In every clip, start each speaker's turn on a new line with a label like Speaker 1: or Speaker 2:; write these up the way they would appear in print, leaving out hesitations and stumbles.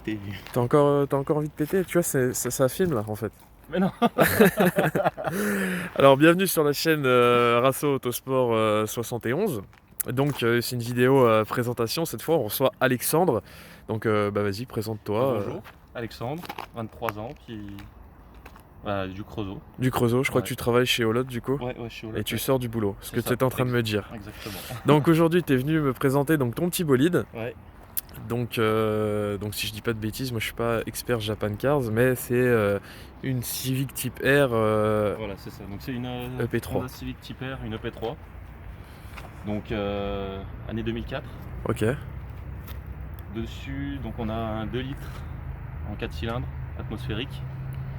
Speaker 1: péter.
Speaker 2: T'as encore envie de péter? Tu vois, ça filme là en fait.
Speaker 1: Mais non.
Speaker 2: Alors bienvenue sur la chaîne Rasso Autosport 71. Donc c'est une vidéo présentation, cette fois on reçoit Alexandre. Donc vas-y, présente-toi.
Speaker 1: Bonjour, Alexandre, 23 ans, puis du Creusot.
Speaker 2: Du Creusot, je crois
Speaker 1: Ouais.
Speaker 2: que tu travailles chez Olot du coup.
Speaker 1: Ouais, je suis au
Speaker 2: Et tu
Speaker 1: Lotte.
Speaker 2: sors du boulot, ce
Speaker 1: C'est
Speaker 2: que
Speaker 1: ça,
Speaker 2: tu étais en train de me dire.
Speaker 1: Exactement.
Speaker 2: Donc aujourd'hui tu es venu me présenter donc, ton petit bolide.
Speaker 1: Ouais,
Speaker 2: Donc si je dis pas de bêtises, moi je suis pas expert Japan Cars, mais c'est une Civic Type R
Speaker 1: voilà, c'est ça. Donc c'est une
Speaker 2: EP3.
Speaker 1: Honda Civic Type R, une EP3. Donc année 2004.
Speaker 2: Ok.
Speaker 1: Dessus, donc on a un 2 litres en 4 cylindres atmosphérique.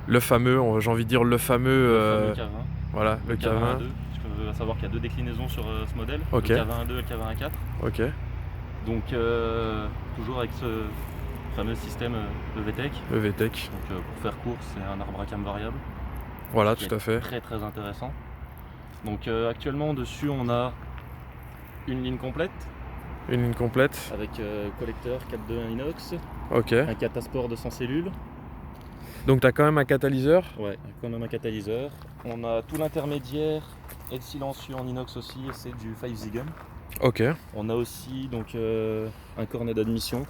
Speaker 2: Le fameux, j'ai envie de dire le fameux,
Speaker 1: Le fameux K20.
Speaker 2: voilà, le
Speaker 1: K20
Speaker 2: K20.
Speaker 1: 2. Il faut savoir qu'il y a deux déclinaisons sur ce modèle.
Speaker 2: Ok.
Speaker 1: Le K20 2 et le K20 4.
Speaker 2: Ok.
Speaker 1: Donc toujours avec ce fameux système de VTEC.
Speaker 2: Le VTEC.
Speaker 1: Donc pour faire court, c'est un arbre à cam variable.
Speaker 2: Voilà,
Speaker 1: qui
Speaker 2: tout
Speaker 1: est
Speaker 2: à fait.
Speaker 1: très intéressant. Donc actuellement dessus on a une ligne complète
Speaker 2: Une ligne complète.
Speaker 1: avec collecteur 4.2 inox,
Speaker 2: Ok.
Speaker 1: un catasport de 100 cellules.
Speaker 2: Donc t'as quand même un catalyseur.
Speaker 1: Ouais, quand même un catalyseur. On a tout l'intermédiaire et le silencieux en inox aussi, et c'est du 5 Ziegen.
Speaker 2: Ok.
Speaker 1: On a aussi donc un cornet d'admission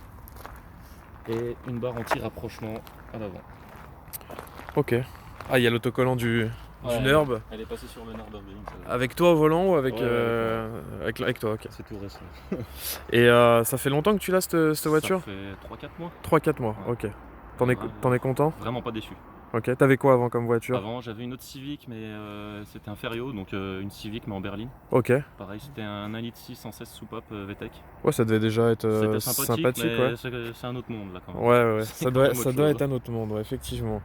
Speaker 1: et une barre anti-rapprochement à l'avant.
Speaker 2: Ok. Ah, il y a l'autocollant du Nerb.
Speaker 1: Elle est passée sur le Nürburgring.
Speaker 2: Avec toi au volant ou avec,
Speaker 1: Ouais,
Speaker 2: avec toi, ok.
Speaker 1: C'est tout récent.
Speaker 2: Et ça fait longtemps que tu l'as cette voiture?
Speaker 1: Ça fait 3-4 mois.
Speaker 2: 3-4 mois,
Speaker 1: Ouais.
Speaker 2: ok. T'en es content?
Speaker 1: Vraiment pas déçu.
Speaker 2: Ok. T'avais quoi avant comme voiture?
Speaker 1: Avant j'avais une autre Civic mais c'était un Ferio, donc une Civic mais en berline.
Speaker 2: Ok.
Speaker 1: Pareil, c'était un 1,6 litre en 16 soupape VTEC.
Speaker 2: Ouais, ça devait déjà être
Speaker 1: C'était
Speaker 2: sympathique,
Speaker 1: mais
Speaker 2: ouais.
Speaker 1: c'est un autre monde là quand même.
Speaker 2: Ouais.
Speaker 1: C'est
Speaker 2: Ça
Speaker 1: quand même
Speaker 2: doit
Speaker 1: autre chose.
Speaker 2: être un autre monde, ouais, effectivement.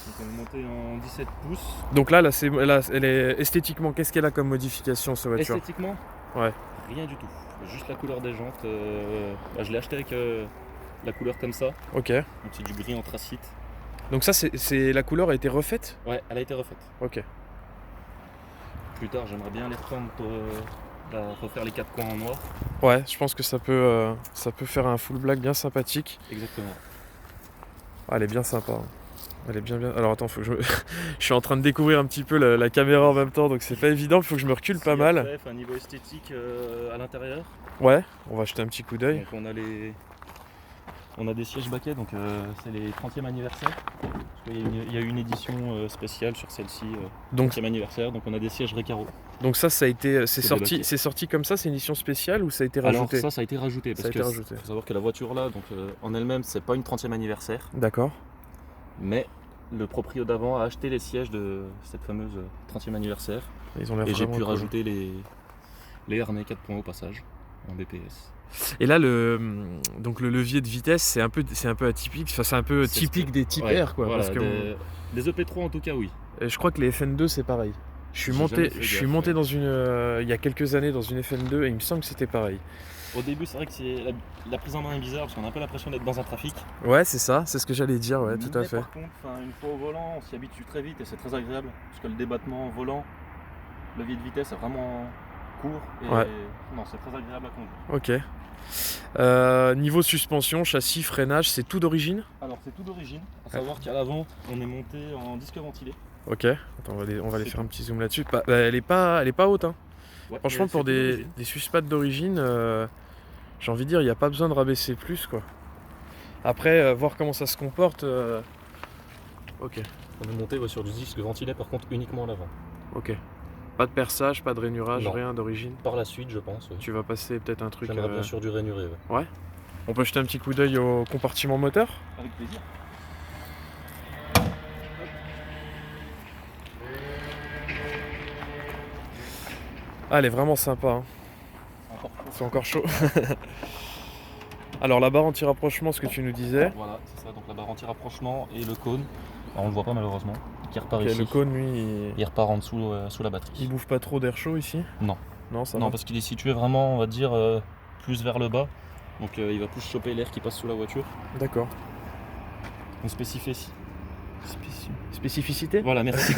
Speaker 1: Donc on est monté en 17 pouces.
Speaker 2: Donc là, elle est esthétiquement, qu'est-ce qu'elle a comme modification cette voiture?
Speaker 1: Esthétiquement,
Speaker 2: Ouais.
Speaker 1: rien du tout. Juste la couleur des jantes. Je l'ai acheté avec la couleur comme ça.
Speaker 2: Ok.
Speaker 1: Donc c'est du gris anthracite.
Speaker 2: Donc ça, c'est la couleur a été refaite?
Speaker 1: Ouais, elle a été refaite.
Speaker 2: Ok.
Speaker 1: Plus tard, j'aimerais bien les reprendre pour refaire les 4 coins en noir.
Speaker 2: Ouais, je pense que ça peut faire un full black bien sympathique.
Speaker 1: Exactement.
Speaker 2: Ah, elle est bien sympa, hein. Elle est bien. Alors attends, faut que je suis en train de découvrir un petit peu la caméra en même temps, donc c'est pas évident, il faut que je me recule pas mal.
Speaker 1: Après, un niveau esthétique à l'intérieur.
Speaker 2: Ouais, on va jeter un petit coup d'œil.
Speaker 1: Donc on a des sièges baquets, donc c'est les 30e anniversaire. Il y a eu une édition spéciale sur celle-ci,
Speaker 2: Donc
Speaker 1: 30e anniversaire, donc on a des sièges Recaro.
Speaker 2: ça a été,
Speaker 1: C'est débloqué.
Speaker 2: c'est sorti comme ça, c'est une édition spéciale ou ça a été
Speaker 1: Alors
Speaker 2: rajouté?
Speaker 1: ça a été rajouté,
Speaker 2: Ça
Speaker 1: parce
Speaker 2: a été
Speaker 1: que
Speaker 2: rajouté.
Speaker 1: faut savoir que la voiture là, donc en elle-même, c'est pas une 30e anniversaire,
Speaker 2: D'accord.
Speaker 1: mais le proprio d'avant a acheté les sièges de cette fameuse 30e anniversaire,
Speaker 2: Ils ont l'air
Speaker 1: et j'ai
Speaker 2: vraiment
Speaker 1: pu
Speaker 2: cool.
Speaker 1: rajouter les harnais 4 points au passage, en BPS.
Speaker 2: Et là, donc le levier de vitesse, c'est un peu atypique. Enfin, c'est un peu
Speaker 1: C'est
Speaker 2: typique des types
Speaker 1: Ouais,
Speaker 2: R, quoi.
Speaker 1: voilà,
Speaker 2: Parce que
Speaker 1: des EP3 en tout cas, oui.
Speaker 2: je crois que les FN2, c'est pareil. Je suis
Speaker 1: J'ai
Speaker 2: monté,
Speaker 1: jamais fait
Speaker 2: je suis
Speaker 1: gaffe,
Speaker 2: monté
Speaker 1: ouais.
Speaker 2: dans il y a quelques années dans une FN2 et il me semble que c'était pareil.
Speaker 1: Au début, c'est vrai que la prise en main est bizarre parce qu'on a un peu l'impression d'être dans un trafic.
Speaker 2: Ouais, c'est ça, c'est ce que j'allais dire, ouais, tout à
Speaker 1: Mais
Speaker 2: fait.
Speaker 1: Par contre, une fois au volant, on s'y habitue très vite et c'est très agréable parce que le débattement au volant, levier de vitesse est vraiment court et
Speaker 2: Ouais.
Speaker 1: non, c'est très agréable à conduire.
Speaker 2: Ok. Niveau suspension, châssis, freinage, c'est tout d'origine?
Speaker 1: Alors, c'est tout d'origine, à savoir qu'à l'avant, on est monté en disque ventilé.
Speaker 2: Ok. Attends, on va aller
Speaker 1: C'est
Speaker 2: faire un
Speaker 1: tout.
Speaker 2: petit zoom là-dessus. Elle est pas haute, hein.
Speaker 1: Ouais,
Speaker 2: Franchement,
Speaker 1: et
Speaker 2: pour
Speaker 1: c'est tout d'origine.
Speaker 2: des suspattes d'origine, j'ai envie de dire, il n'y a pas besoin de rabaisser plus, quoi. Après, voir comment ça se comporte. Ok.
Speaker 1: On est monté sur du disque ventilé, par contre, uniquement à l'avant.
Speaker 2: Ok. Pas de perçage, pas de rainurage,
Speaker 1: Non.
Speaker 2: rien d'origine.
Speaker 1: Par la suite, je pense.
Speaker 2: Tu vas passer peut-être un truc.
Speaker 1: J'aimerais bien sûr du rainuré. Ouais.
Speaker 2: On peut jeter un petit coup d'œil au compartiment moteur.
Speaker 1: Avec plaisir.
Speaker 2: Ah, elle est vraiment sympa, hein.
Speaker 1: Encore chaud.
Speaker 2: C'est encore chaud. Alors la barre anti-rapprochement, ce que tu nous disais.
Speaker 1: Voilà, c'est ça, donc la barre anti-rapprochement et le cône. Alors, on le voit pas malheureusement, qui repart
Speaker 2: Ok,
Speaker 1: ici.
Speaker 2: le cône, lui,
Speaker 1: Il repart en dessous sous la batterie.
Speaker 2: il bouffe pas trop d'air chaud ici?
Speaker 1: Non.
Speaker 2: Non, ça
Speaker 1: Non,
Speaker 2: va.
Speaker 1: parce qu'il est situé vraiment, on va dire, plus vers le bas. Donc il va plus choper l'air qui passe sous la voiture.
Speaker 2: D'accord.
Speaker 1: On spécifie ici.
Speaker 2: Spécificité?
Speaker 1: Voilà, merci.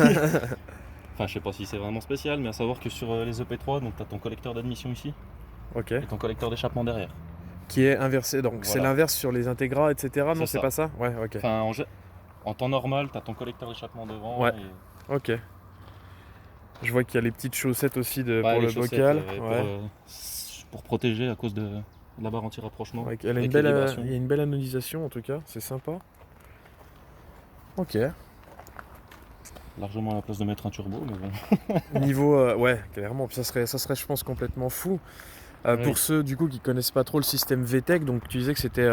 Speaker 1: Enfin, je sais pas si c'est vraiment spécial, mais à savoir que sur les EP3, donc tu as ton collecteur d'admission ici
Speaker 2: Ok.
Speaker 1: et ton collecteur d'échappement derrière.
Speaker 2: Qui est inversé, donc c'est
Speaker 1: Voilà.
Speaker 2: l'inverse sur les Integra, etc. Non,
Speaker 1: C'est
Speaker 2: c'est
Speaker 1: ça.
Speaker 2: pas ça? Ouais, ok.
Speaker 1: Enfin, en temps normal, tu as ton collecteur d'échappement devant.
Speaker 2: Ouais.
Speaker 1: Et...
Speaker 2: Ok. Je vois qu'il y a les petites chaussettes aussi
Speaker 1: Ouais,
Speaker 2: pour
Speaker 1: les
Speaker 2: le
Speaker 1: chaussettes,
Speaker 2: bocal.
Speaker 1: pour protéger à cause de la barre anti-rapprochement.
Speaker 2: Ouais, elle a
Speaker 1: avec
Speaker 2: une
Speaker 1: les
Speaker 2: belle,
Speaker 1: vibrations.
Speaker 2: il y a une belle anodisation en tout cas, c'est sympa. Ok.
Speaker 1: Largement à la place de mettre un turbo, mais bon.
Speaker 2: Niveau, ouais, clairement, ça serait, je pense, complètement fou.
Speaker 1: Oui.
Speaker 2: Pour ceux du coup qui connaissent pas trop le système VTEC, donc tu disais que c'était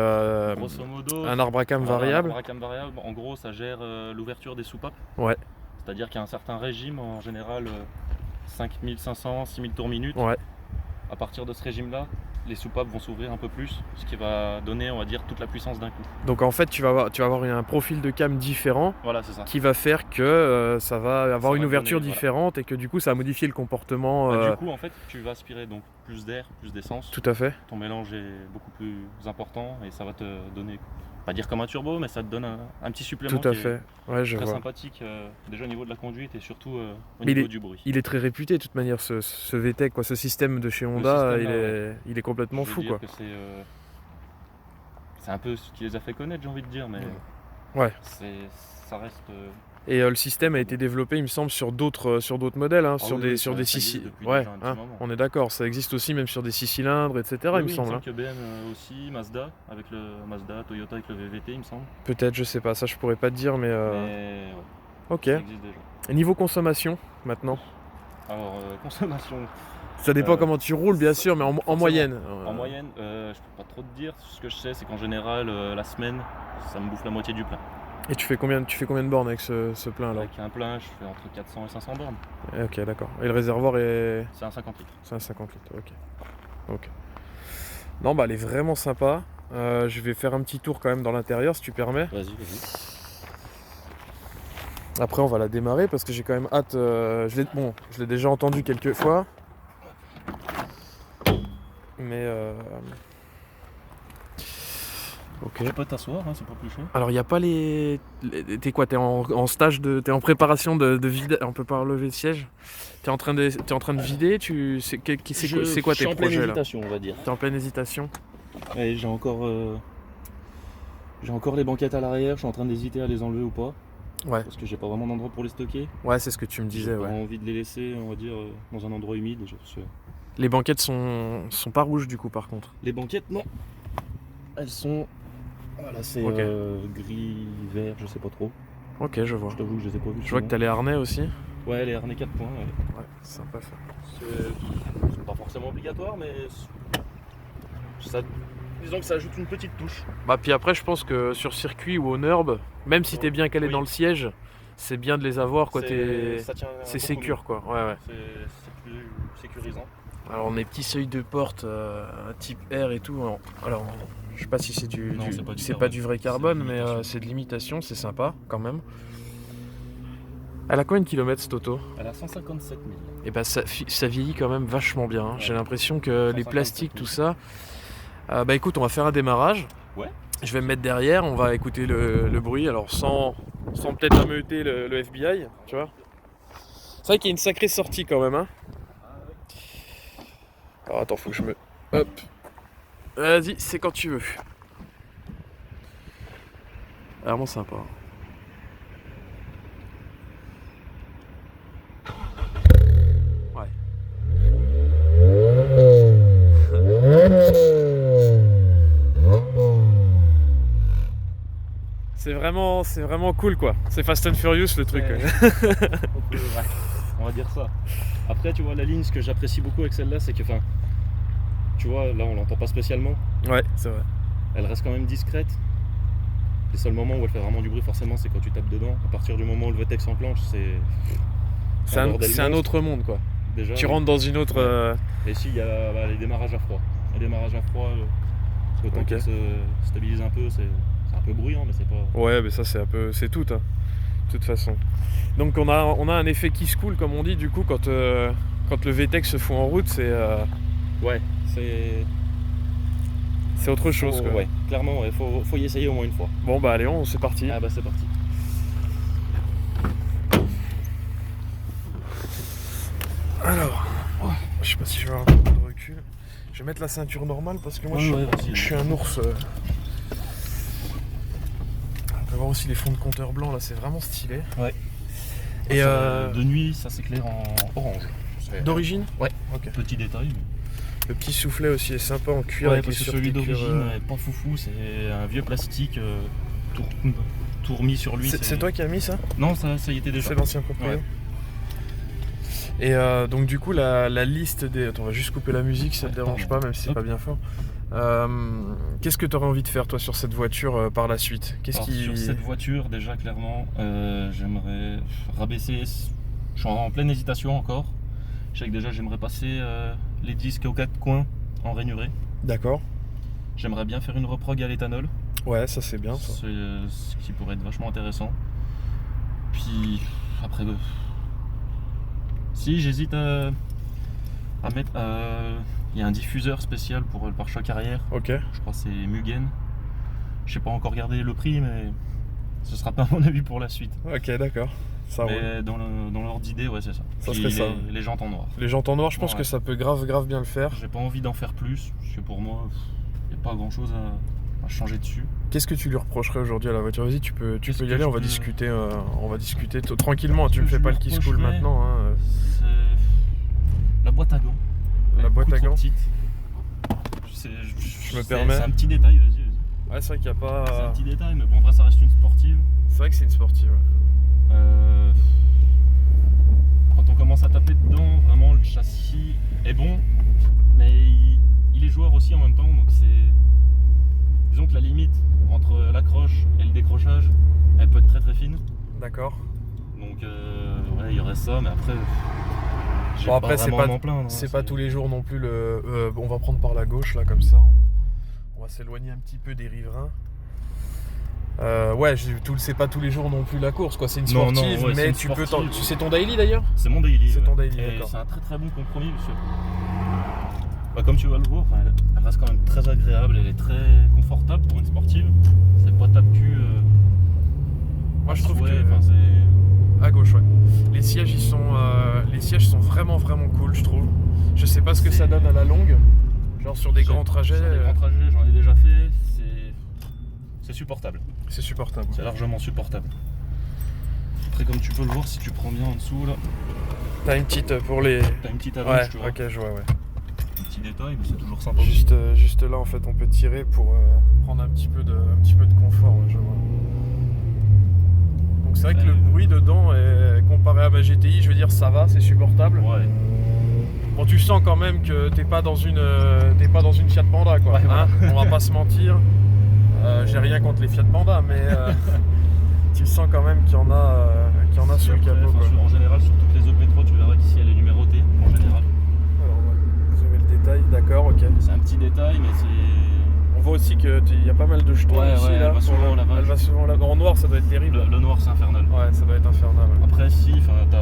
Speaker 1: Grosso modo,
Speaker 2: un arbre à came
Speaker 1: voilà,
Speaker 2: variable.
Speaker 1: un arbre à came variable. En gros, ça gère l'ouverture des soupapes.
Speaker 2: Ouais.
Speaker 1: C'est-à-dire qu'il y a un certain régime, en général 5500, 6000 tours minute.
Speaker 2: Ouais.
Speaker 1: À partir de ce régime-là, les soupapes vont s'ouvrir un peu plus, ce qui va donner, on va dire, toute la puissance d'un coup.
Speaker 2: Donc en fait, tu vas avoir un profil de cam différent
Speaker 1: Voilà, c'est ça.
Speaker 2: qui va faire que ça va avoir
Speaker 1: Ça
Speaker 2: une
Speaker 1: va
Speaker 2: ouverture
Speaker 1: donner, voilà.
Speaker 2: différente et que du coup, ça va modifier le comportement.
Speaker 1: Du coup, en fait, tu vas aspirer donc plus d'air, plus d'essence.
Speaker 2: Tout à fait.
Speaker 1: Ton mélange est beaucoup plus important et ça va te donner, pas dire comme un turbo, mais ça te donne un petit supplément
Speaker 2: Tout à
Speaker 1: qui est
Speaker 2: fait. Ouais, je
Speaker 1: très
Speaker 2: vois.
Speaker 1: sympathique, déjà au niveau de la conduite et surtout au
Speaker 2: Mais
Speaker 1: niveau du bruit.
Speaker 2: Il est très réputé de toute manière, ce VTEC, quoi, ce système de chez Honda,
Speaker 1: système-là,
Speaker 2: il est complètement
Speaker 1: Je veux
Speaker 2: fou,
Speaker 1: dire
Speaker 2: quoi.
Speaker 1: que c'est un peu ce qui les a fait connaître, j'ai envie de dire, mais
Speaker 2: Ouais.
Speaker 1: ça reste.
Speaker 2: Et le système a été développé, il me semble, sur d'autres modèles, hein,
Speaker 1: Ah
Speaker 2: sur
Speaker 1: oui,
Speaker 2: des
Speaker 1: oui,
Speaker 2: sur
Speaker 1: ça
Speaker 2: des
Speaker 1: existe
Speaker 2: 6
Speaker 1: depuis
Speaker 2: ouais,
Speaker 1: déjà un petit
Speaker 2: hein,
Speaker 1: moment.
Speaker 2: on est d'accord, ça existe aussi même sur des 6 cylindres, etc.
Speaker 1: Oui,
Speaker 2: il me
Speaker 1: il me
Speaker 2: semble.
Speaker 1: semble
Speaker 2: Hein.
Speaker 1: que BM aussi, Mazda, avec le Mazda, Toyota avec le VVT, il me semble.
Speaker 2: Peut-être, je sais pas, ça je pourrais pas te dire, mais.
Speaker 1: Mais ouais,
Speaker 2: Ok.
Speaker 1: ça existe déjà.
Speaker 2: Et niveau consommation, maintenant.
Speaker 1: Alors, consommation.
Speaker 2: Ça dépend comment tu roules, bien sûr, mais en moyenne.
Speaker 1: En moyenne, je peux pas trop te dire. Ce que je sais, c'est qu'en général, la semaine, ça me bouffe la moitié du plein.
Speaker 2: Et tu fais combien de bornes avec ce plein là?
Speaker 1: Avec un plein, je fais entre 400 et 500 bornes.
Speaker 2: Ok, d'accord. Et le réservoir est.
Speaker 1: C'est un 50 litres.
Speaker 2: C'est un 50 litres, ok. Non, bah elle est vraiment sympa. Je vais faire un petit tour quand même dans l'intérieur si tu permets.
Speaker 1: Vas-y.
Speaker 2: Après on va la démarrer parce que j'ai quand même hâte. Je l'ai déjà entendu quelques fois. Mais ok.
Speaker 1: Tu peux t'asseoir, hein, c'est pas plus cher.
Speaker 2: Alors il n'y a pas t'es quoi? T'es en stage t'es en préparation de vide. On peut pas relever le siège. T'es en train de vider. C'est quoi tes
Speaker 1: Je suis en pleine
Speaker 2: projets là?
Speaker 1: hésitation, on va dire.
Speaker 2: T'es en pleine hésitation.
Speaker 1: Et j'ai encore les banquettes à l'arrière, je suis en train d'hésiter à les enlever ou pas.
Speaker 2: Ouais.
Speaker 1: Parce que j'ai pas vraiment d'endroit pour les stocker.
Speaker 2: Ouais, c'est ce que tu me
Speaker 1: J'ai
Speaker 2: disais.
Speaker 1: pas
Speaker 2: Ouais.
Speaker 1: envie de les laisser, on va dire, dans un endroit humide.
Speaker 2: Les banquettes sont pas rouges du coup par contre.
Speaker 1: Les banquettes, non. Elles sont. Voilà, c'est
Speaker 2: Ok.
Speaker 1: gris, vert, je sais pas trop.
Speaker 2: Ok, je vois.
Speaker 1: Je t'avoue que je les ai pas vus.
Speaker 2: Je vois que t'as les harnais aussi.
Speaker 1: Ouais, les harnais 4 points. Ouais.
Speaker 2: Ouais, sympa ça.
Speaker 1: C'est pas forcément obligatoire, mais. Disons que ça ajoute une petite touche.
Speaker 2: Bah puis après je pense que sur circuit ou en herbe, même si t'es bien calé
Speaker 1: Oui.
Speaker 2: dans le siège, c'est bien de les avoir quoi.
Speaker 1: Ça tient
Speaker 2: C'est
Speaker 1: beaucoup
Speaker 2: sécure
Speaker 1: mieux.
Speaker 2: quoi. Ouais.
Speaker 1: C'est plus sécurisant.
Speaker 2: Alors on a des petits seuils de porte type R et tout. Alors je sais pas si c'est
Speaker 1: Non, c'est pas du
Speaker 2: c'est
Speaker 1: carbone.
Speaker 2: pas du vrai carbone,
Speaker 1: C'est de
Speaker 2: mais
Speaker 1: l'imitation.
Speaker 2: c'est de l'imitation, c'est sympa quand même. Elle a combien de kilomètres cette auto?
Speaker 1: Elle a 157 000.
Speaker 2: Et bah ça vieillit quand même vachement bien. Hein.
Speaker 1: Ouais.
Speaker 2: J'ai l'impression que les
Speaker 1: 157
Speaker 2: plastiques,
Speaker 1: 000.
Speaker 2: tout ça. Bah écoute, on va faire un démarrage.
Speaker 1: Ouais.
Speaker 2: Je vais me mettre derrière, on va écouter le bruit, alors sans peut-être ameuter le FBI, tu vois. C'est vrai qu'il y a une sacrée sortie quand même, hein. Alors attends, faut que je me... Hop. Vas-y, c'est quand tu veux. Vraiment sympa. Ouais. C'est vraiment cool quoi. C'est Fast and Furious le truc.
Speaker 1: Ouais. On va dire ça. Après, tu vois, la ligne, ce que j'apprécie beaucoup avec celle-là, c'est que, enfin, tu vois, là, on l'entend pas spécialement.
Speaker 2: Ouais, c'est vrai.
Speaker 1: Elle reste quand même discrète. Les seuls moments où elle fait vraiment du bruit, forcément, c'est quand tu tapes dedans. À partir du moment où le VTEC s'enclenche,
Speaker 2: C'est un
Speaker 1: bordel
Speaker 2: autre monde quoi.
Speaker 1: déjà.
Speaker 2: Tu rentres dans une autre...
Speaker 1: Et si, il y a les démarrages à froid. Les démarrages à froid, le temps
Speaker 2: Ok.
Speaker 1: qu'elle se stabilise un peu, c'est un peu bruyant, mais c'est pas.
Speaker 2: Ouais, mais ça c'est tout, hein, de toute façon. Donc on a un effet qui se coule comme on dit du coup quand le VTEC se fout en route,
Speaker 1: Ouais,
Speaker 2: c'est autre chose quoi.
Speaker 1: Ouais, clairement, ouais, faut y essayer au moins une fois.
Speaker 2: Bon bah allez, c'est parti.
Speaker 1: Ah bah c'est parti.
Speaker 2: Alors, je sais pas si je vais avoir un peu de recul. Je vais mettre la ceinture normale parce que moi
Speaker 1: Ouais,
Speaker 2: je suis un ours. On peut voir aussi les fonds de compteur blancs là, c'est vraiment stylé.
Speaker 1: Ouais.
Speaker 2: Et
Speaker 1: De nuit, ça s'éclaire en orange.
Speaker 2: d'origine?
Speaker 1: Ouais.
Speaker 2: Ok.
Speaker 1: Petit détail.
Speaker 2: Le petit soufflet aussi est sympa en cuir
Speaker 1: Ouais,
Speaker 2: avec les
Speaker 1: parce que celui
Speaker 2: surpiqûres,
Speaker 1: d'origine est pas foufou, c'est un vieux plastique tout remis sur lui.
Speaker 2: C'est toi qui as mis ça?
Speaker 1: Non, ça y était déjà.
Speaker 2: C'est l'ancien propriétaire.
Speaker 1: Ouais.
Speaker 2: Et donc du coup la liste des... Attends, on va juste couper la musique, ça te dérange
Speaker 1: pardon.
Speaker 2: pas, même si c'est
Speaker 1: Hop.
Speaker 2: pas bien fort. Qu'est-ce que tu aurais envie de faire toi sur cette voiture par la suite?
Speaker 1: Sur cette voiture, déjà clairement, j'aimerais rabaisser. Je suis en pleine hésitation encore. Je sais que déjà j'aimerais passer les disques aux 4 coins en rainuré.
Speaker 2: D'accord.
Speaker 1: J'aimerais bien faire une reprog à l'éthanol.
Speaker 2: Ouais, ça c'est bien ça.
Speaker 1: C'est ce qui pourrait être vachement intéressant. Puis après, si j'hésite à mettre. Il y a un diffuseur spécial pour le pare-choc arrière.
Speaker 2: Ok.
Speaker 1: Je crois que c'est Mugen. Je sais pas encore regardé le prix, mais ce sera pas à mon avis pour la suite.
Speaker 2: Ok, d'accord. Ça roule.
Speaker 1: Mais dans l'ordre d'idée, ouais, c'est ça.
Speaker 2: Ça
Speaker 1: Puis
Speaker 2: serait ça.
Speaker 1: les jantes en noir.
Speaker 2: Les jantes en noir, je pense
Speaker 1: Ouais.
Speaker 2: que ça peut grave bien le faire.
Speaker 1: J'ai pas envie d'en faire plus, parce que pour moi, il n'y a pas grand chose à changer dessus.
Speaker 2: Qu'est-ce que tu lui reprocherais aujourd'hui à la voiture? Vas-y, tu peux
Speaker 1: Qu'est-ce
Speaker 2: y
Speaker 1: que
Speaker 2: aller,
Speaker 1: je
Speaker 2: on va
Speaker 1: peux-
Speaker 2: discuter tranquillement, tu me
Speaker 1: que
Speaker 2: fais
Speaker 1: je
Speaker 2: pas
Speaker 1: lui
Speaker 2: le kiss cool
Speaker 1: reprocherais
Speaker 2: maintenant. Hein.
Speaker 1: C'est la boîte à gants.
Speaker 2: La
Speaker 1: Elle est
Speaker 2: boîte
Speaker 1: beaucoup
Speaker 2: à
Speaker 1: trop
Speaker 2: gants.
Speaker 1: petite.
Speaker 2: Je me permets.
Speaker 1: C'est un petit détail, vas-y.
Speaker 2: Ouais, c'est vrai qu'il n'y a
Speaker 1: C'est un
Speaker 2: pas...
Speaker 1: petit détail, mais bon, après, ça reste une sportive.
Speaker 2: C'est vrai que c'est une sportive. Ouais.
Speaker 1: Quand on commence à taper dedans, vraiment le châssis est bon, mais il est joueur aussi en même temps, donc c'est. Disons que la limite entre l'accroche et le décrochage, elle peut être très très fine.
Speaker 2: D'accord.
Speaker 1: Donc ouais, il y aurait ça, mais après. J'ai
Speaker 2: Bon, après,
Speaker 1: vraiment à m'en plaindre, hein,
Speaker 2: c'est pas tous les jours non plus le... on va prendre par la gauche, là, comme ça. On va s'éloigner un petit peu des riverains. Ouais, c'est pas tous les jours non plus la course, quoi. C'est une
Speaker 1: Non,
Speaker 2: sportive,
Speaker 1: ouais, c'est
Speaker 2: mais
Speaker 1: une
Speaker 2: tu peux...
Speaker 1: sportive.
Speaker 2: C'est ton daily, d'ailleurs?
Speaker 1: C'est mon daily.
Speaker 2: C'est
Speaker 1: ouais.
Speaker 2: ton daily,
Speaker 1: Et
Speaker 2: d'accord.
Speaker 1: c'est un très très bon compromis, parce que. Bah, comme tu vas le voir, enfin, elle reste quand même très agréable, elle est très confortable pour une sportive. C'est pas tape-cul.
Speaker 2: Moi, je trouve
Speaker 1: ouais,
Speaker 2: que...
Speaker 1: enfin, c'est.
Speaker 2: À gauche, ouais. Les sièges sont vraiment cool, je trouve. Je sais pas ce que ça donne à la longue. Genre sur des grands trajets.
Speaker 1: Sur des grands trajets, j'en ai déjà fait. C'est supportable.
Speaker 2: C'est supportable.
Speaker 1: C'est largement supportable. Après, comme tu peux le voir, si tu prends bien en dessous, là,
Speaker 2: T'as une petite pour les...
Speaker 1: t'as une petite allonge,
Speaker 2: Ouais,
Speaker 1: tu vois.
Speaker 2: ok, je vois, ouais.
Speaker 1: Un petit détail, mais c'est toujours sympa. aussi.
Speaker 2: Juste là, en fait, on peut tirer pour prendre un petit peu de confort, ouais, je vois. Donc c'est vrai que le bruit dedans, comparé à ma GTI, je veux dire, ça va, c'est supportable.
Speaker 1: Ouais.
Speaker 2: Bon, tu sens quand même que t'es pas dans une Fiat Panda, quoi.
Speaker 1: Ouais,
Speaker 2: Hein,
Speaker 1: voilà.
Speaker 2: on va pas se mentir. J'ai rien contre les Fiat Panda, mais tu sens quand même qu'il y en a sous le
Speaker 1: Après,
Speaker 2: capot,
Speaker 1: enfin,
Speaker 2: quoi.
Speaker 1: en général, sur toutes les EP3, tu verras qu'ici elle est numérotée, en général.
Speaker 2: Alors, on va zoomer le détail, d'accord, ok.
Speaker 1: C'est un petit détail, mais c'est.
Speaker 2: On voit aussi qu'il y a pas mal de jetons
Speaker 1: Ouais,
Speaker 2: ici,
Speaker 1: ouais,
Speaker 2: là.
Speaker 1: elle va souvent au lavage.
Speaker 2: Elle va souvent au lavage. En noir, ça doit être terrible.
Speaker 1: Le noir, c'est infernal.
Speaker 2: Ouais, ça doit être infernal. Ouais.
Speaker 1: Après, si, enfin, t'as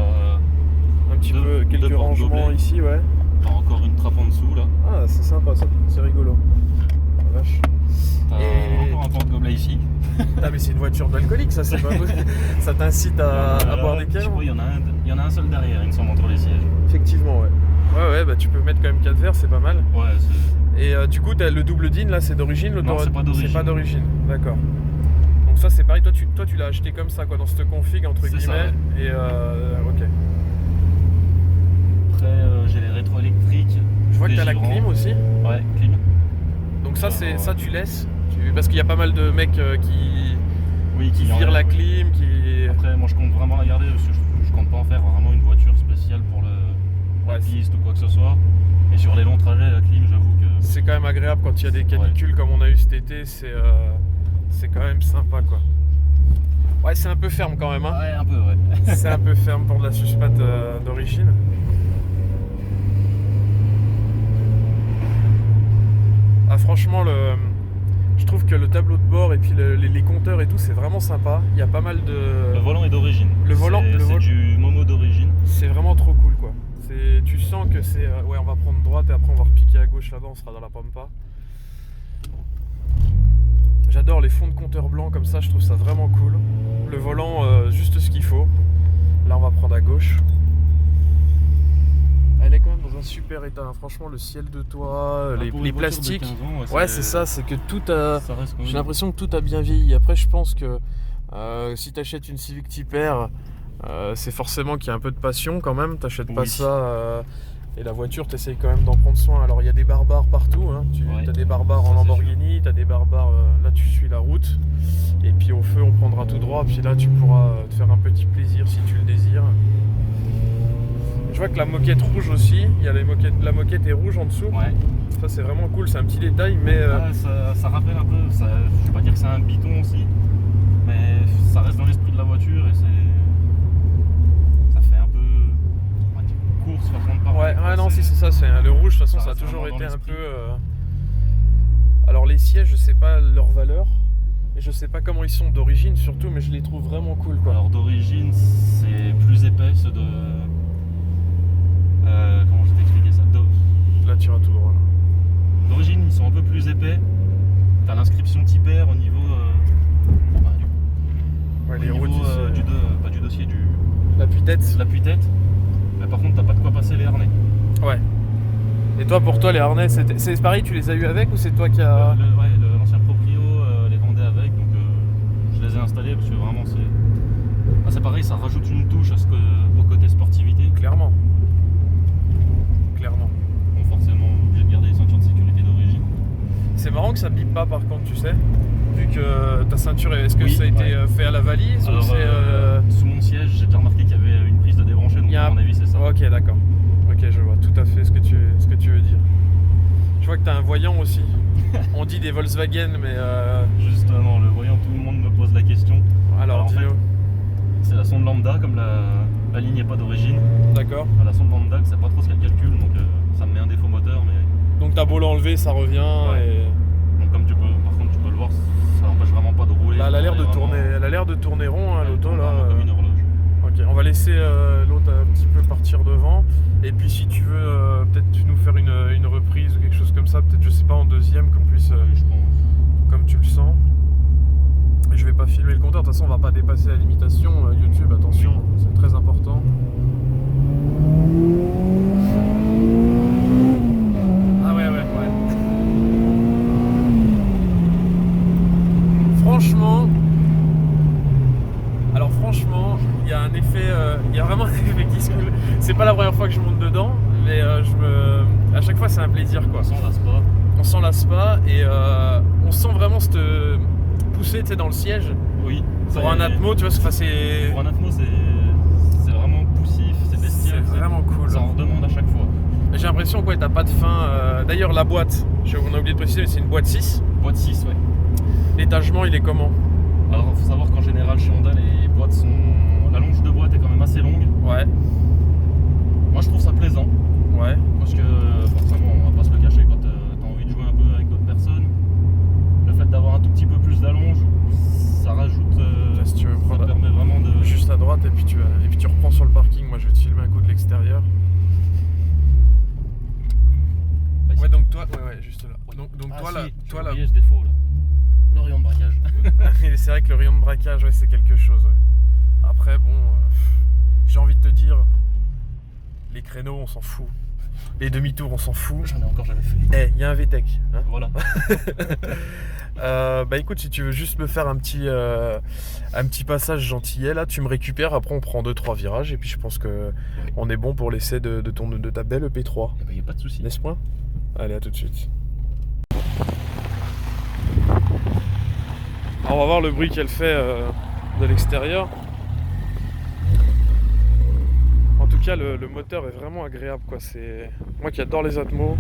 Speaker 2: Un petit
Speaker 1: Deux-
Speaker 2: peu,
Speaker 1: deux
Speaker 2: quelques
Speaker 1: portes
Speaker 2: rangements
Speaker 1: gobelets.
Speaker 2: ici, ouais.
Speaker 1: encore une trappe en dessous, là.
Speaker 2: Ah, c'est sympa ça, c'est rigolo. La vache.
Speaker 1: T'as
Speaker 2: Et-
Speaker 1: encore un porte-gobelet ici.
Speaker 2: Ah, mais c'est une voiture d'alcoolique, ça, c'est pas possible. Ça t'incite à boire des
Speaker 1: Je
Speaker 2: canons.
Speaker 1: crois, il y en a un seul derrière, il me semble, entre les sièges.
Speaker 2: Effectivement, ouais. Ouais, bah tu peux mettre quand même 4 verres, c'est pas mal.
Speaker 1: Ouais, c'est.
Speaker 2: Et du coup, t'as le double DIN là, c'est d'origine?
Speaker 1: Non, c'est pas d'origine.
Speaker 2: C'est pas d'origine, d'accord. Donc ça, c'est pareil, toi tu l'as acheté comme ça, quoi, dans cette config, entre
Speaker 1: C'est ça,
Speaker 2: guillemets.
Speaker 1: ouais.
Speaker 2: Et ok.
Speaker 1: Après, j'ai les rétroélectriques.
Speaker 2: Je vois que t'as la
Speaker 1: Dégirant.
Speaker 2: clim aussi.
Speaker 1: Ouais, clim.
Speaker 2: Donc ça,
Speaker 1: Ouais.
Speaker 2: ça tu laisses. Parce qu'il y a pas mal de mecs qui
Speaker 1: Oui,
Speaker 2: virent
Speaker 1: enlèvent.
Speaker 2: la clim, qui...
Speaker 1: Après, moi, je compte vraiment la garder parce que je compte pas en faire vraiment une voiture spéciale pour la
Speaker 2: Ouais,
Speaker 1: piste ou quoi que ce soit. Et sur les longs trajets, la clim, j'avoue que.
Speaker 2: C'est quand même agréable quand il y a des canicules comme on a eu cet été, c'est quand même sympa, quoi. Ouais, c'est un peu ferme quand même, hein.
Speaker 1: Ouais, un peu, ouais.
Speaker 2: C'est un peu ferme pour de la suspate d'origine. Ah, franchement, je trouve que le tableau de bord et puis les compteurs et tout, c'est vraiment sympa. Il y a pas mal
Speaker 1: Le
Speaker 2: de...
Speaker 1: volant est d'origine.
Speaker 2: Le volant-
Speaker 1: C'est du Momo d'origine.
Speaker 2: C'est vraiment trop cool, quoi. Tu sens que c'est... ouais, on va prendre droite et après on va repiquer à gauche là-bas, on sera dans la pampa. J'adore les fonds de compteur blancs comme ça, je trouve ça vraiment cool. Le volant, juste ce qu'il faut. Là, on va prendre à gauche. Elle est quand même dans un super état, hein. Franchement, le ciel de toit,
Speaker 1: Pour
Speaker 2: les
Speaker 1: voitures de
Speaker 2: plastiques.
Speaker 1: 15 ans,
Speaker 2: Ouais, c'est ça, c'est que tout a.
Speaker 1: Ça reste quand
Speaker 2: J'ai
Speaker 1: même.
Speaker 2: l'impression que tout a bien vieilli. Après, je pense que si t'achètes une Civic Type R, c'est forcément qu'il y a un peu de passion quand même. T'achètes pas
Speaker 1: Oui.
Speaker 2: ça. Et la voiture, t'essayes quand même d'en prendre soin. Alors, il y a des barbares partout. Hein.
Speaker 1: Ouais.
Speaker 2: T'as des barbares en
Speaker 1: Ça, c'est
Speaker 2: Lamborghini, t'as des barbares. Là, tu suis la route. Et puis au feu, on prendra tout droit. Puis là, tu pourras te faire un petit plaisir si tu le désires. Je vois que la moquette rouge aussi, il y a la moquette est rouge en dessous.
Speaker 1: Ouais.
Speaker 2: Ça c'est vraiment cool, c'est un petit détail, mais
Speaker 1: Ça rappelle un peu, je vais pas dire que c'est un biton aussi, mais ça reste dans l'esprit de la voiture et ça fait un peu, on va dire, course façon de parler.
Speaker 2: ouais non si c'est ça, c'est le rouge de toute façon
Speaker 1: ça
Speaker 2: ça a
Speaker 1: reste
Speaker 2: toujours
Speaker 1: vraiment
Speaker 2: été
Speaker 1: dans
Speaker 2: un peu.
Speaker 1: l'esprit.
Speaker 2: Alors les sièges, je sais pas leur valeur et je sais pas comment ils sont d'origine surtout, mais je les trouve vraiment cool quoi.
Speaker 1: Alors d'origine, c'est plus épais, ceux de. Comment je vais t'expliquer ça?
Speaker 2: Là tu iras tout droit. Là.
Speaker 1: D'origine, ils sont un peu plus épais. T'as l'inscription type R au niveau.
Speaker 2: Ouais,
Speaker 1: Au
Speaker 2: les
Speaker 1: niveau
Speaker 2: roues
Speaker 1: pas du dossier,
Speaker 2: l'appui-tête.
Speaker 1: l'appui-tête. Mais par contre, t'as pas de quoi passer les harnais.
Speaker 2: Ouais. Et toi pour toi les harnais, c'est pareil, tu les as eu avec ou c'est toi qui as.
Speaker 1: L'ancien proprio les vendait avec, donc je les ai installés parce que vraiment c'est pareil, ça rajoute une touche au côté sportivité.
Speaker 2: Clairement.
Speaker 1: Bon, forcément, obligé de garder les ceintures de sécurité d'origine.
Speaker 2: C'est marrant que ça bip pas par contre, tu sais. Vu que ta ceinture, est-ce que
Speaker 1: Oui,
Speaker 2: ça a été
Speaker 1: ouais.
Speaker 2: fait à la valise
Speaker 1: Alors,
Speaker 2: ou c'est.
Speaker 1: sous mon siège, j'ai déjà remarqué qu'il y avait une prise de débrancher, donc
Speaker 2: Il y a
Speaker 1: à mon avis c'est ça.
Speaker 2: Ok, d'accord. Ok, je vois tout à fait ce que tu veux dire. Je vois que t'as un voyant aussi. On dit des Volkswagen, mais.
Speaker 1: Justement, le voyant, tout le monde me pose la question.
Speaker 2: Alors,
Speaker 1: en fait,
Speaker 2: dis-nous.
Speaker 1: c'est la sonde lambda, comme la ligne n'est pas d'origine.
Speaker 2: D'accord.
Speaker 1: La sonde lambda, je sais pas trop ce qu'elle calcule, donc ça me met un défaut moteur, mais.
Speaker 2: Donc t'as beau l'enlever, ça revient.
Speaker 1: Ouais. Donc comme par contre tu peux le voir, ça n'empêche vraiment pas de rouler.
Speaker 2: Là, elle a l'air de
Speaker 1: Vraiment-
Speaker 2: tourner. Elle a l'air de tourner rond, hein,
Speaker 1: elle
Speaker 2: l'auto
Speaker 1: tourne
Speaker 2: là.
Speaker 1: vraiment comme une horloge.
Speaker 2: Ok, on va laisser l'autre un petit peu partir devant. Et puis si tu veux peut-être nous faire une reprise ou quelque chose comme ça, peut-être je sais pas en deuxième qu'on puisse,
Speaker 1: Oui, je pense.
Speaker 2: comme tu le sens. Je vais pas filmer le compteur, de toute façon on va pas dépasser la limitation. YouTube, attention, c'est très important. Ah ouais. Franchement, il y a un effet, il y a vraiment un effet qui se coule. C'est pas la première fois que je monte dedans, mais à chaque fois c'est un plaisir quoi.
Speaker 1: On s'en lasse pas.
Speaker 2: On s'en lasse pas et on sent vraiment cette poussée, tu sais, dans le siège.
Speaker 1: Oui.
Speaker 2: Pour un Atmo, tu vois, c'est.
Speaker 1: Pour un Atmo, c'est vraiment poussif, c'est bestial.
Speaker 2: C'est vraiment cool.
Speaker 1: Ça en redemande à chaque fois.
Speaker 2: J'ai l'impression que t'as pas de fin. D'ailleurs, la boîte, on a oublié de préciser, mais c'est une boîte 6.
Speaker 1: Boîte 6, ouais.
Speaker 2: L'étagement, il est comment?
Speaker 1: Alors, il faut savoir qu'en général, chez Honda, les boîtes sont. La longe de boîte est quand même assez longue.
Speaker 2: Ouais.
Speaker 1: Moi, je trouve ça plaisant.
Speaker 2: Ouais.
Speaker 1: Parce que, forcément, on va pas se le cacher, quand t'as envie de jouer un peu avec d'autres personnes, le fait d'avoir un tout petit peu plus d'allonge, ça rajoute.
Speaker 2: Si tu veux
Speaker 1: ça
Speaker 2: prendre
Speaker 1: permet vraiment de.
Speaker 2: juste à droite et puis tu reprends sur le parking. Moi, je vais te filmer un coup de l'extérieur. Ouais, donc toi, ouais, juste là. Donc toi, là,
Speaker 1: j'ai oublié ce défaut là. Le rayon de braquage.
Speaker 2: c'est vrai que le rayon de braquage, ouais, c'est quelque chose. Ouais. Après, bon, j'ai envie de te dire, les créneaux, on s'en fout. Les demi-tours, on s'en fout.
Speaker 1: J'en ai encore jamais fait.
Speaker 2: Il y a un VTEC. Hein.
Speaker 1: Voilà.
Speaker 2: Bah écoute, si tu veux juste me faire un petit passage gentillet là, tu me récupères, après on prend 2-3 virages et puis je pense que on est bon pour l'essai de ta belle EP3.
Speaker 1: Eh ben, y a pas de souci.
Speaker 2: N'est-ce point? Allez, à tout de suite. Alors, on va voir le bruit qu'elle fait de l'extérieur. En tout cas, le moteur est vraiment agréable, quoi. C'est moi qui adore les Atmos.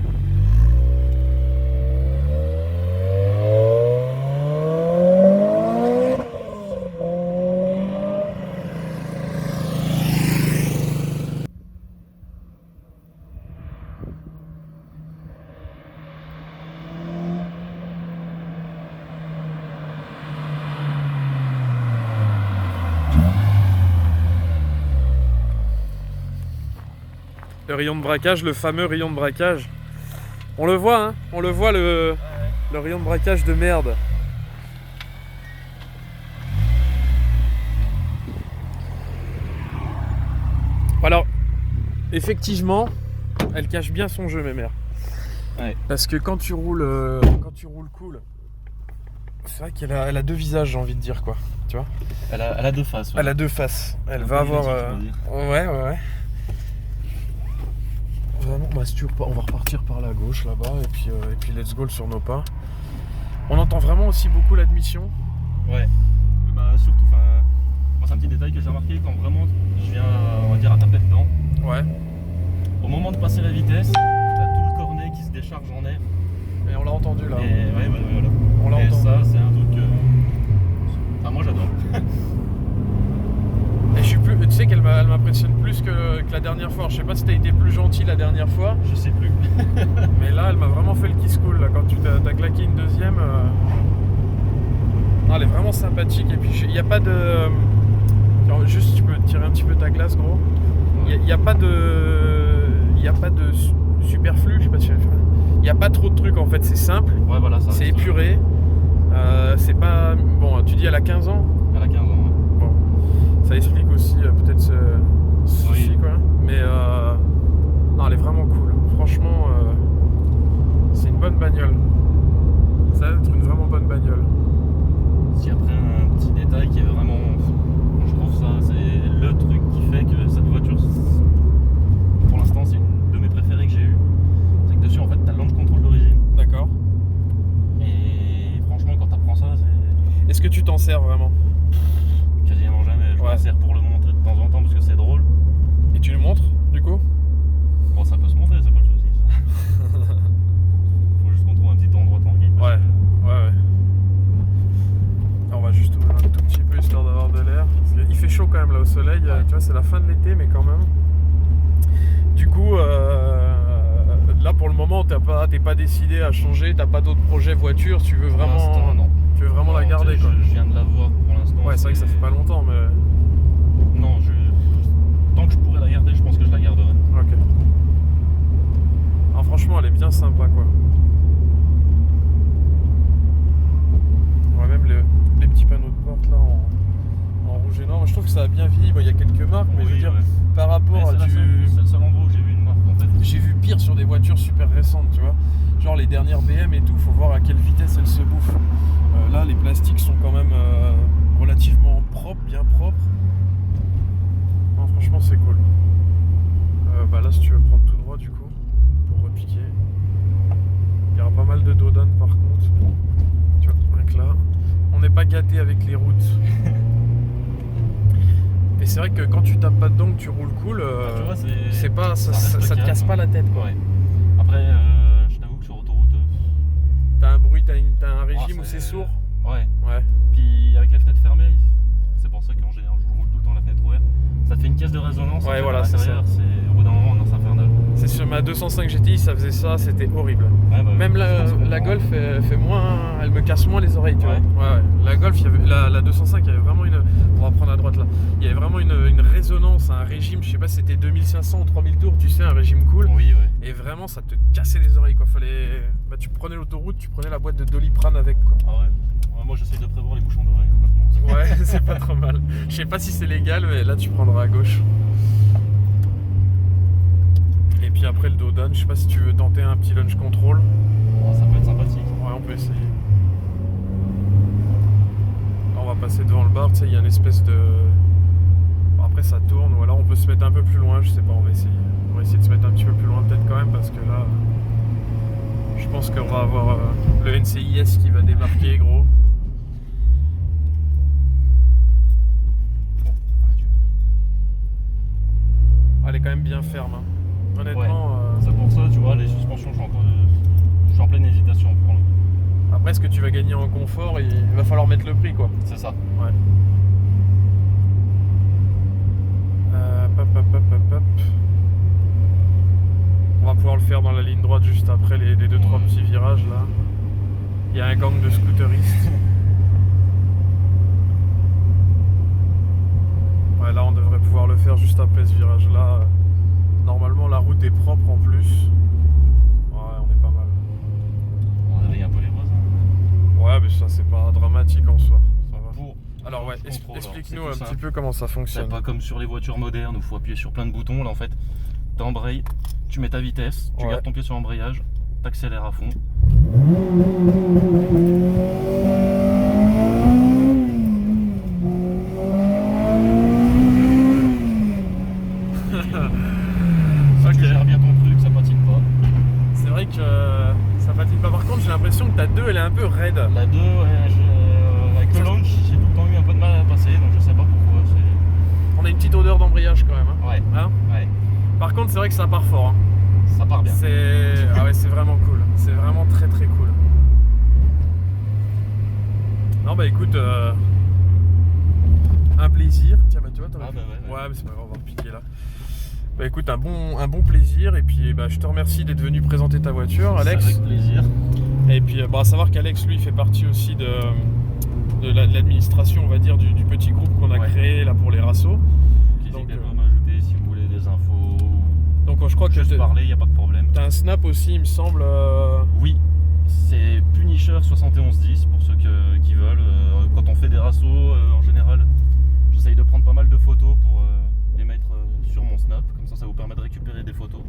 Speaker 2: Le rayon de braquage, le fameux rayon de braquage. On le voit, hein, on le voit le rayon de braquage de merde. Alors, effectivement, Elle cache bien son jeu, mes mères.
Speaker 1: Ouais.
Speaker 2: Parce que quand tu roules cool, c'est vrai qu'elle a, elle a deux visages, j'ai envie de dire, quoi. Tu vois,
Speaker 1: Elle a deux faces. Ouais.
Speaker 2: elle a deux faces. Elle
Speaker 1: Un
Speaker 2: va
Speaker 1: peu
Speaker 2: avoir.
Speaker 1: identique, on va dire.
Speaker 2: Ouais. Vraiment, bah, si tu veux pas, on va repartir par la gauche là-bas et puis let's go sur nos pas. On entend vraiment aussi beaucoup l'admission.
Speaker 1: Ouais. Bah surtout, moi c'est un petit détail que j'ai remarqué quand vraiment je viens, on va dire, à taper dedans.
Speaker 2: Ouais.
Speaker 1: Au moment de passer la vitesse, t'as tout le cornet qui se décharge en air.
Speaker 2: Et on l'a entendu là.
Speaker 1: Et ouais, voilà.
Speaker 2: On l'a
Speaker 1: Et
Speaker 2: entendu.
Speaker 1: ça, c'est un truc que. Moi j'adore.
Speaker 2: Et je suis plus. Tu sais qu'elle m'impressionne plus que la dernière fois. Je sais pas si t'as été plus gentil la dernière fois.
Speaker 1: Je sais plus.
Speaker 2: Mais là, elle m'a vraiment fait le kiss cool là. Quand tu t'as claqué une deuxième. Non, elle est vraiment sympathique. Et puis il n'y a pas de. Alors, juste, tu peux tirer un petit peu ta glace, gros. Il n'y a pas de. Il n'y a pas de superflu. Je sais pas si il n'y a pas trop de trucs en fait. C'est simple.
Speaker 1: Ouais, voilà, ça.
Speaker 2: C'est épuré. C'est pas. Bon, tu dis elle a 15 ans.
Speaker 1: Elle a 15 ans, ouais.
Speaker 2: Bon, ça explique aussi peut-être ce souci,
Speaker 1: Oui.
Speaker 2: quoi. Mais non, elle est vraiment cool. Franchement, c'est une bonne bagnole. Ça va être une vraiment bonne bagnole.
Speaker 1: Si après un petit détail qui est vraiment. Je trouve ça, c'est le truc qui fait que cette voiture, pour l'instant, c'est une de mes préférées que j'ai eues. C'est que dessus, en fait, t'as le launch control d'origine.
Speaker 2: D'accord.
Speaker 1: Et franchement, quand t'apprends ça, c'est.
Speaker 2: Est-ce que tu t'en sers vraiment?
Speaker 1: Quasiment jamais. Je
Speaker 2: Ouais.
Speaker 1: m'en sers pour le montrer de temps en temps parce que c'est drôle.
Speaker 2: Et tu le montres, du coup?
Speaker 1: Bon, ça peut se montrer, c'est pas le souci. Ça. Faut juste qu'on trouve un petit endroit tranquille. parce que-
Speaker 2: Ouais. Alors, on va juste ouvrir un tout petit peu histoire d'avoir de l'air. Parce qu'il fait chaud quand même là au soleil.
Speaker 1: Ouais.
Speaker 2: Tu vois, c'est la fin de l'été, mais quand même. Du coup, là pour le moment, t'es pas décidé à changer. T'as pas d'autres projets voiture. Tu veux
Speaker 1: Pour
Speaker 2: vraiment,
Speaker 1: l'instant, non.
Speaker 2: tu veux vraiment la
Speaker 1: Non,
Speaker 2: garder,
Speaker 1: tu sais,
Speaker 2: quoi.
Speaker 1: Je viens de la voir pour l'instant.
Speaker 2: Ouais, c'est vrai que ça fait pas longtemps, mais.
Speaker 1: Non, tant que je pourrais la garder, je pense que je la garderai.
Speaker 2: Ok. Alors, franchement, elle est bien sympa, quoi. Ouais, même les petits panneaux de porte là en rouge et noir. Je trouve que ça a bien vieilli. Bon, il y a quelques marques, mais je veux
Speaker 1: Oui,
Speaker 2: dire,
Speaker 1: ouais.
Speaker 2: par rapport
Speaker 1: Mais
Speaker 2: à
Speaker 1: c'est
Speaker 2: du.
Speaker 1: le seul endroit où j'ai vu une marque en fait.
Speaker 2: J'ai vu pire sur des voitures super récentes, tu vois. Genre les dernières BM et tout, faut voir à quelle vitesse elles se bouffent. Là, les plastiques sont quand même relativement propres, bien propres. Non, franchement, c'est cool. Bah là, si tu veux prendre tout droit, du coup, pour repiquer, il y aura pas mal de dodan par contre. Tu vois, rien que là, on n'est pas gâté avec les routes. Et c'est vrai que quand tu tapes pas dedans, que tu roules cool,
Speaker 1: Tu vois,
Speaker 2: c'est pas, ça
Speaker 1: reste
Speaker 2: te
Speaker 1: calme.
Speaker 2: casse pas la tête, quoi.
Speaker 1: Ouais. Après, je t'avoue que sur autoroute.
Speaker 2: T'as un bruit, t'as un régime où c'est sourd.
Speaker 1: Ouais.
Speaker 2: Ouais.
Speaker 1: Puis avec les fenêtres fermées, c'est pour ça qu'en général je roule tout le temps la fenêtre ouverte. Ça te fait une caisse de résonance.
Speaker 2: Ouais,
Speaker 1: en fait,
Speaker 2: voilà,
Speaker 1: à
Speaker 2: c'est
Speaker 1: l'intérieur, au bout d'un moment, non, c'est infernal.
Speaker 2: C'est sur ma 205 GTI, ça faisait ça, c'était horrible.
Speaker 1: Ouais, bah,
Speaker 2: Même
Speaker 1: je pense que
Speaker 2: la Golf fait moins, elle me casse moins les oreilles, tu
Speaker 1: Ouais.
Speaker 2: vois. Ouais. La Golf, il y avait, la 205, il y avait vraiment une, on va prendre à droite là, il y avait vraiment une résonance, un régime, je sais pas si c'était 2500 ou 3000 tours, tu sais, un régime cool.
Speaker 1: Oui, ouais.
Speaker 2: Et vraiment, ça te cassait les oreilles, quoi. Fallait, bah, tu prenais l'autoroute, tu prenais la boîte de Doliprane avec, quoi.
Speaker 1: Ah ouais. Ouais, moi j'essaye de prévoir les bouchons d'oreille. Maintenant.
Speaker 2: Ouais, c'est pas trop mal. Je sais pas si c'est légal, mais là tu prendras à gauche. Et puis après le Dodan, je sais pas si tu veux tenter un petit launch control.
Speaker 1: Oh, ça peut être sympathique.
Speaker 2: Ouais, on peut essayer. Là, on va passer devant le bar, tu sais, il y a une espèce de. Bon, après ça tourne, ou alors on peut se mettre un peu plus loin, je sais pas, on va essayer. On va essayer de se mettre un petit peu plus loin peut-être quand même, parce que là, je pense qu'on va avoir le NCIS qui va débarquer, gros. Elle est quand même bien ferme, hein. Honnêtement.
Speaker 1: C'est pour ça, tu vois, les suspensions, je suis en pleine hésitation pour le coup.
Speaker 2: Après, ce que tu vas gagner en confort, il va falloir mettre le prix, quoi.
Speaker 1: C'est ça.
Speaker 2: Ouais. Hop. On va pouvoir le faire dans la ligne droite juste après les 2-3 petits virages là. Il y a un gang de scooteristes. Ouais, là on devrait pouvoir le faire juste après ce virage là. Normalement la route est propre en plus. Ouais, on est pas mal.
Speaker 1: On réveille un peu les voisins.
Speaker 2: Ouais, mais ça c'est pas dramatique en soi. Ça va.
Speaker 1: Pour
Speaker 2: Alors ouais,
Speaker 1: launch control,
Speaker 2: explique-nous
Speaker 1: alors, c'est
Speaker 2: un
Speaker 1: tout
Speaker 2: petit
Speaker 1: simple.
Speaker 2: peu comment ça
Speaker 1: C'est
Speaker 2: fonctionne.
Speaker 1: pas comme sur les voitures modernes où il faut appuyer sur plein de boutons. Là en fait, t'embrayes, tu mets ta vitesse, tu
Speaker 2: Ouais.
Speaker 1: gardes ton pied sur l'embrayage, t'accélères à fond. Si tu gères bien ton truc, ça patine pas.
Speaker 2: C'est vrai que ça patine pas. Par contre, j'ai l'impression que ta 2 elle est un peu raide.
Speaker 1: La 2, avec le launch, j'ai tout le temps eu un peu de mal à passer, donc je sais pas pourquoi.
Speaker 2: On a une petite odeur d'embrayage quand même. Hein.
Speaker 1: Ouais,
Speaker 2: Hein
Speaker 1: ouais,
Speaker 2: Par contre, c'est vrai que ça part fort. Hein.
Speaker 1: ça part bien.
Speaker 2: Ah ouais, c'est vraiment cool. C'est vraiment très très cool. Non bah écoute, un plaisir. Tiens bah tu vois,
Speaker 1: Ah bah ouais.
Speaker 2: Ouais, mais c'est pas grave, on va repiquer là. Bah écoute, un bon plaisir et puis bah, je te remercie d'être venu présenter ta voiture, Alex.
Speaker 1: Avec plaisir.
Speaker 2: Et puis à savoir qu'Alex lui fait partie aussi de l'administration, on va dire, du petit groupe qu'on a
Speaker 1: Ouais.
Speaker 2: créé là pour les rassos.
Speaker 1: N'hésitez pas à m'ajouter si vous voulez des infos.
Speaker 2: Donc je crois que
Speaker 1: Juste parler, il n'y a pas de problème.
Speaker 2: t'as un snap aussi, il me semble.
Speaker 1: Oui, c'est Punisher 7110 pour ceux qui veulent. Quand on fait des rassos, en général, j'essaye de prendre pas mal de photos pour les mettre sur mon snap. Comme ça vous permet de récupérer des photos.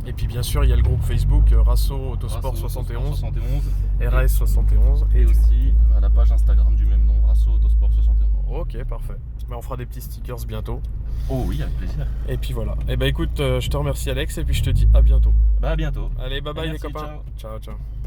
Speaker 2: Et puis bien sûr, il y a le groupe Facebook Rasso Autosport
Speaker 1: Rasso
Speaker 2: 71,
Speaker 1: 71.
Speaker 2: RAS 71
Speaker 1: Et aussi à la page Instagram du même nom, Rasso Autosport 71.
Speaker 2: Ok, parfait. Mais on fera des petits stickers bientôt.
Speaker 1: Oh oui, avec plaisir.
Speaker 2: Et puis voilà. Et bah écoute, je te remercie Alex et puis je te dis à bientôt.
Speaker 1: Bah à bientôt.
Speaker 2: Allez, bye bye
Speaker 1: Merci,
Speaker 2: les copains.
Speaker 1: ciao.
Speaker 2: Ciao, ciao.